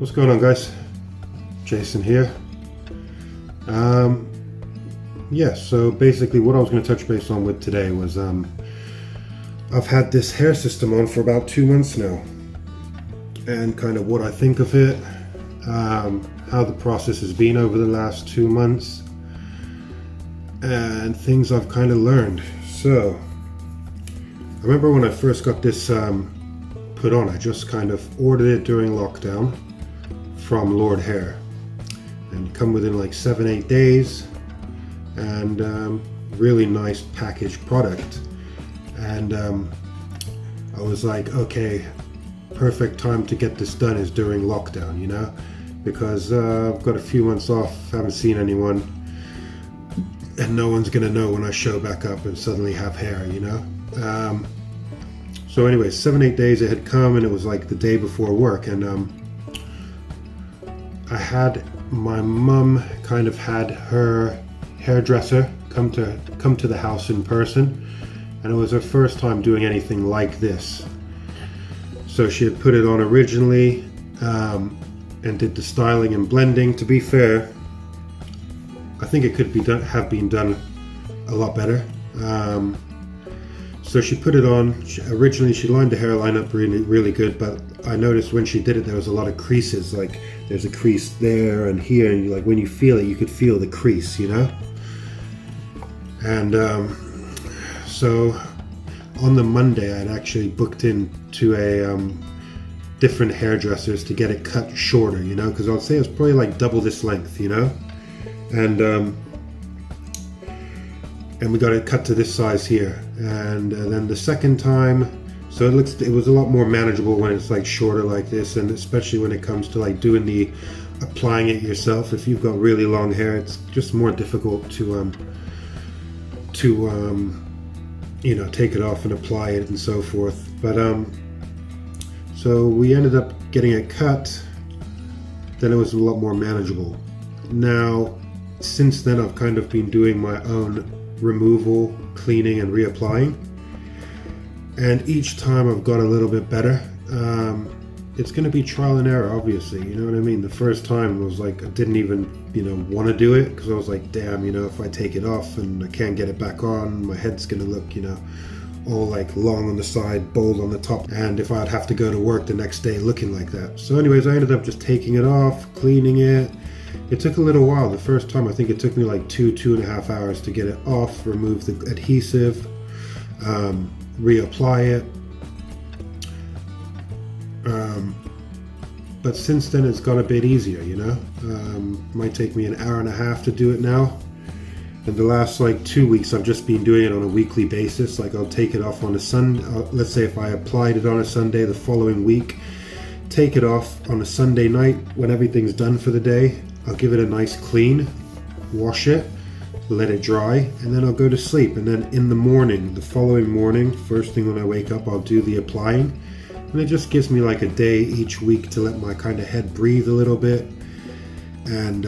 What's going on, guys? Jason here. Yeah, so basically what I was going to touch base on with today was I've had this hair system on for about 2 months now, and kind of what I think of it, how the process has been over the last 2 months, and things I've kind of learned. So I remember when I first got this put on, I just kind of ordered it during lockdown from Lordhair, and come within like 7-8 days, and really nice packaged product. And I was like, okay, perfect time to get this done is during lockdown, you know, because I've got a few months off, haven't seen anyone, and no one's gonna know when I show back up and suddenly have hair, you know. So anyway, 7-8 days it had come, and it was like the day before work, and I had my mum kind of had her hairdresser come to the house in person, and it was her first time doing anything like this. So she had put it on originally and did the styling and blending. To be fair, I think it could be have been done a lot better. So she put it on. Originally she lined the hairline up really good, but I noticed when she did it there was a lot of creases. Like there's a crease there and here, and like when you feel it, you could feel the crease, you know. And so on the Monday I'd actually booked in to a different hairdressers to get it cut shorter, you know, because I'd say it's probably like double this length, you know. And we got it cut to this size here, and then the second time, so it was a lot more manageable when it's like shorter like this, and especially when it comes to like doing the applying it yourself. If you've got really long hair, it's just more difficult to you know, take it off and apply it and so forth. But so we ended up getting it cut. Then it was a lot more manageable. Now since then I've kind of been doing my own removal, cleaning and reapplying, and each time I've got a little bit better. It's going to be trial and error, obviously, you know what I mean. The first time was like I didn't even, you know, want to do it, because I was like, damn, you know, if I take it off and I can't get it back on, my head's going to look, you know, all like long on the side, bold on the top, and if I'd have to go to work the next day looking like that. So anyways, I ended up just taking it off, cleaning it. It took a little while. The first time I think it took me like 2.5 hours to get it off, remove the adhesive, reapply it. But since then it's got a bit easier, you know. Might take me an hour and a half to do it now. And the last like 2 weeks I've just been doing it on a weekly basis. Like I'll take it off on a Sunday. Let's say if I applied it on a Sunday, the following week, take it off on a Sunday night when everything's done for the day. I'll give it a nice clean, wash it, let it dry, and then I'll go to sleep. And then in the morning, the following morning, first thing when I wake up, I'll do the applying. And it just gives me like a day each week to let my kind of head breathe a little bit. And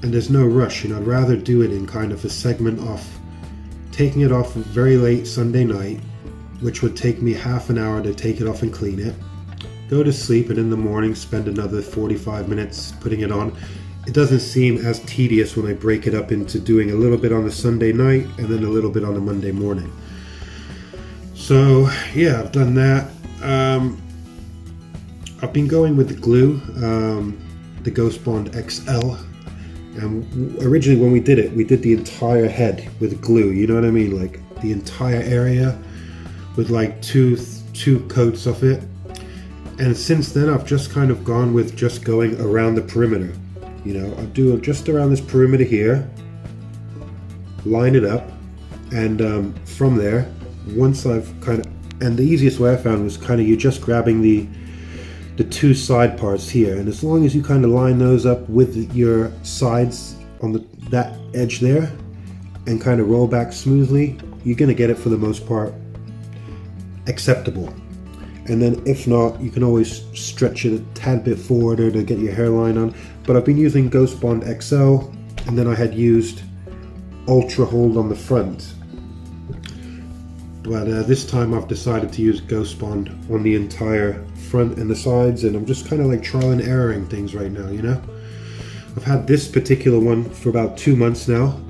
there's no rush, you know. I'd rather do it in kind of a segment off, taking it off very late Sunday night, which would take me half an hour to take it off and clean it. Go to sleep, and in the morning spend another 45 minutes putting it on. It doesn't seem as tedious when I break it up into doing a little bit on the Sunday night and then a little bit on the Monday morning. So yeah, I've done that. I've been going with the glue, the Ghost Bond XL. And originally when we did the entire head with glue, you know what I mean? Like the entire area with like two coats of it. And since then I've just kind of gone with just going around the perimeter. You know, I'll do it just around this perimeter here, line it up, and from there, once I've kind of, and the easiest way I found was kind of you just grabbing the two side parts here, and as long as you kind of line those up with your sides on that edge there, and kind of roll back smoothly, you're gonna get it for the most part acceptable. And then if not, you can always stretch it a tad bit forward to get your hairline on. But I've been using Ghost Bond XL, and then I had used Ultra Hold on the front. But this time I've decided to use Ghost Bond on the entire front and the sides, and I'm just kind of like trial and erroring things right now, you know? I've had this particular one for about 2 months now.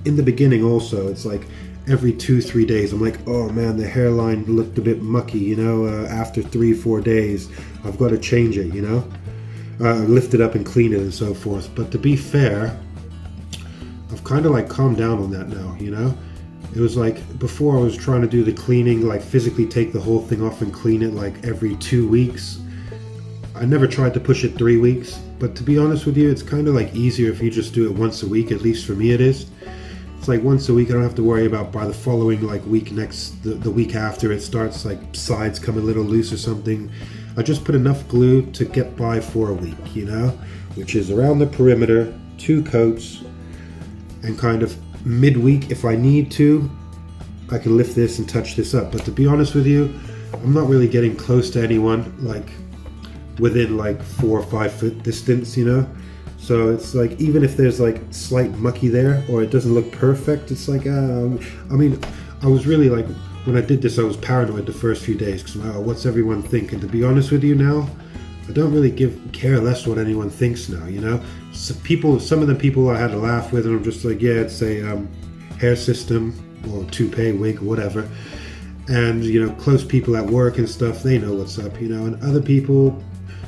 In the beginning also, it's like every 2-3 days, I'm like, oh man, the hairline looked a bit mucky, you know? After 3-4 days, I've got to change it, you know? Lift it up and clean it and so forth. But to be fair, I've kind of like calmed down on that now, you know? It was like before I was trying to do the cleaning, like physically take the whole thing off and clean it like every 2 weeks. I never tried to push it 3 weeks, but to be honest with you, it's kind of like easier if you just do it once a week. At least for me it is. It's like once a week, I don't have to worry about by the following like week the week after it starts like sides come a little loose or something. I just put enough glue to get by for a week, you know, which is around the perimeter, 2 coats, and kind of midweek, if I need to, I can lift this and touch this up. But to be honest with you, I'm not really getting close to anyone like within like 4 or 5 foot distance, you know? So it's like, even if there's like slight mucky there or it doesn't look perfect, it's like, I mean, I was really like, when I did this, I was paranoid the first few days because, oh, what's everyone thinking? To be honest with you now, I don't really care less what anyone thinks now, you know? So some of the people I had to laugh with, and I'm just like, yeah, it's a hair system or toupee, wig, whatever. And, you know, close people at work and stuff, they know what's up, you know? And other people,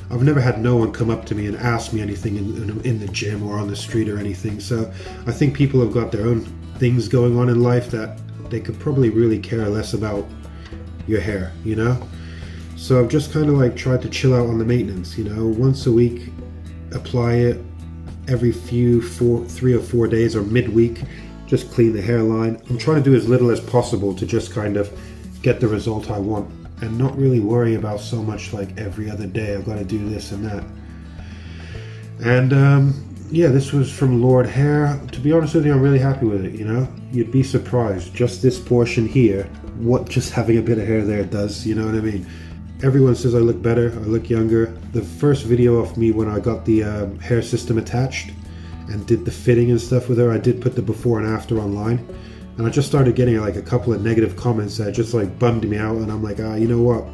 I've never had no one come up to me and ask me anything in the gym or on the street or anything. So I think people have got their own things going on in life that they could probably really care less about your hair, you know? So I've just kind of like tried to chill out on the maintenance, you know, once a week, apply it every 3 or 4 days or midweek, just clean the hairline. I'm trying to do as little as possible to just kind of get the result I want and not really worry about so much like every other day I've got to do this and that. And yeah, this was from Lordhair. To be honest with you, I'm really happy with it, you know? You'd be surprised, just this portion here, what just having a bit of hair there does, you know what I mean? Everyone says I look better, I look younger. The first video of me when I got the hair system attached and did the fitting and stuff with her, I did put the before and after online. And I just started getting like a couple of negative comments that just like bummed me out. And I'm like, you know what?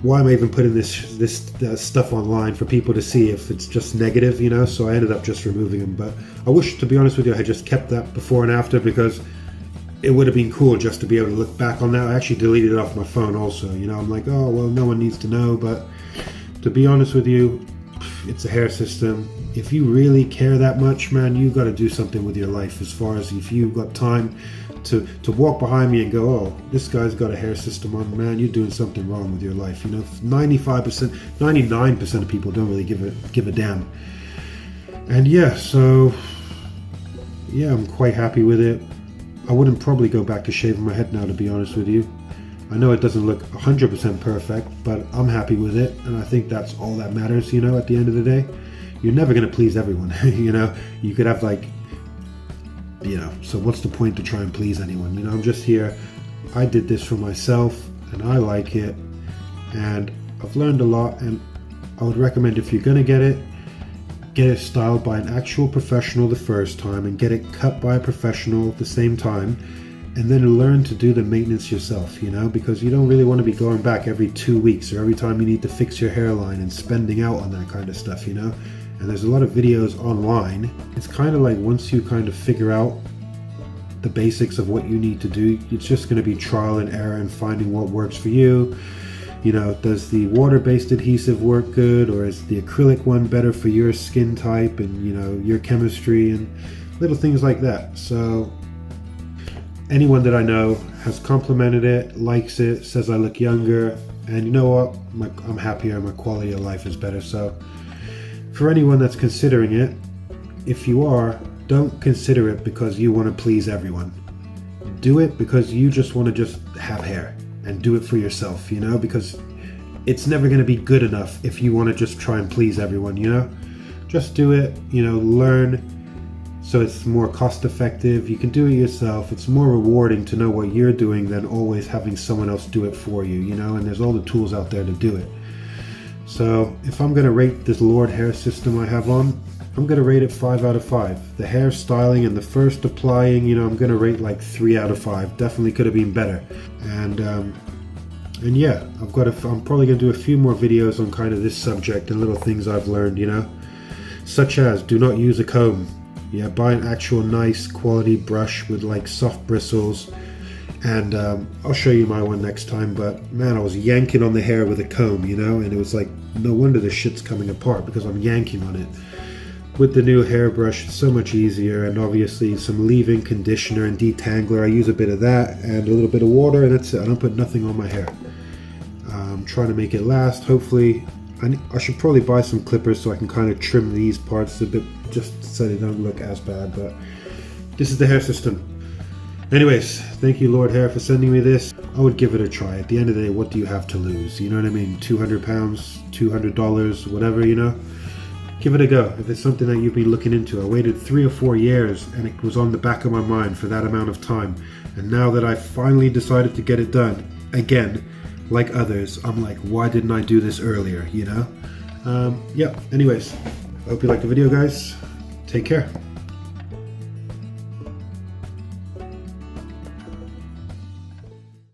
Why am I even putting this stuff online for people to see if it's just negative, you know? So I ended up just removing them. But I wish, to be honest with you, I had just kept that before and after, because it would have been cool just to be able to look back on that. I actually deleted it off my phone also, you know? I'm like, oh, well, no one needs to know. But to be honest with you, it's a hair system. If you really care that much, man, you got to do something with your life, as far as if you've got time to walk behind me and go, oh, this guy's got a hair system on, man, you're doing something wrong with your life, you know? 95%, 99% of people don't really give a damn. And yeah, so yeah, I'm quite happy with it. I wouldn't probably go back to shaving my head now, to be honest with you. I know it doesn't look 100% perfect, but I'm happy with it, and I think that's all that matters, you know, at the end of the day. You're never going to please everyone, you know? You could have like, you know, so what's the point to try and please anyone? You know, I'm just here. I did this for myself, and I like it, and I've learned a lot, and I would recommend, if you're going to get it styled by an actual professional the first time, and get it cut by a professional at the same time, and then learn to do the maintenance yourself, you know, because you don't really want to be going back every 2 weeks or every time you need to fix your hairline and spending out on that kind of stuff, you know. And there's a lot of videos online. It's kind of like, once you kind of figure out the basics of what you need to do, it's just going to be trial and error and finding what works for you. You know, does the water-based adhesive work good, or is the acrylic one better for your skin type and, you know, your chemistry and little things like that. So anyone that I know has complimented it, likes it, says I look younger, and you know what? I'm happier, my quality of life is better. So for anyone that's considering it, if you are, don't consider it because you want to please everyone. Do it because you just want to just have hair, and do it for yourself, you know, because it's never going to be good enough if you want to just try and please everyone, you know. Just do it, you know, learn, so it's more cost effective. You can do it yourself. It's more rewarding to know what you're doing than always having someone else do it for you, you know, and there's all the tools out there to do it. So if I'm going to rate this Lordhair system I have on, I'm gonna rate it 5 out of 5. The hair styling and the first applying, you know, I'm gonna rate like 3 out of 5. Definitely could have been better. And yeah, I'm probably gonna do a few more videos on kind of this subject and little things I've learned, you know, such as do not use a comb. Yeah, buy an actual nice quality brush with like soft bristles. And I'll show you my one next time, but man, I was yanking on the hair with a comb, you know, and it was like, no wonder the shit's coming apart because I'm yanking on it. With the new hairbrush, it's so much easier, and obviously some leave-in conditioner and detangler. I use a bit of that and a little bit of water, and that's it. I don't put nothing on my hair. I'm trying to make it last. Hopefully, I should probably buy some clippers so I can kind of trim these parts a bit, just so they don't look as bad, but this is the hair system. Anyways, thank you Lordhair for sending me this. I would give it a try. At the end of the day, what do you have to lose? You know what I mean? 200 pounds, $200, whatever, you know? Give it a go. If it's something that you've been looking into. I waited 3 or 4 years and it was on the back of my mind for that amount of time. And now that I finally decided to get it done, again, like others, I'm like, why didn't I do this earlier, you know? Yeah, anyways, I hope you liked the video, guys. Take care.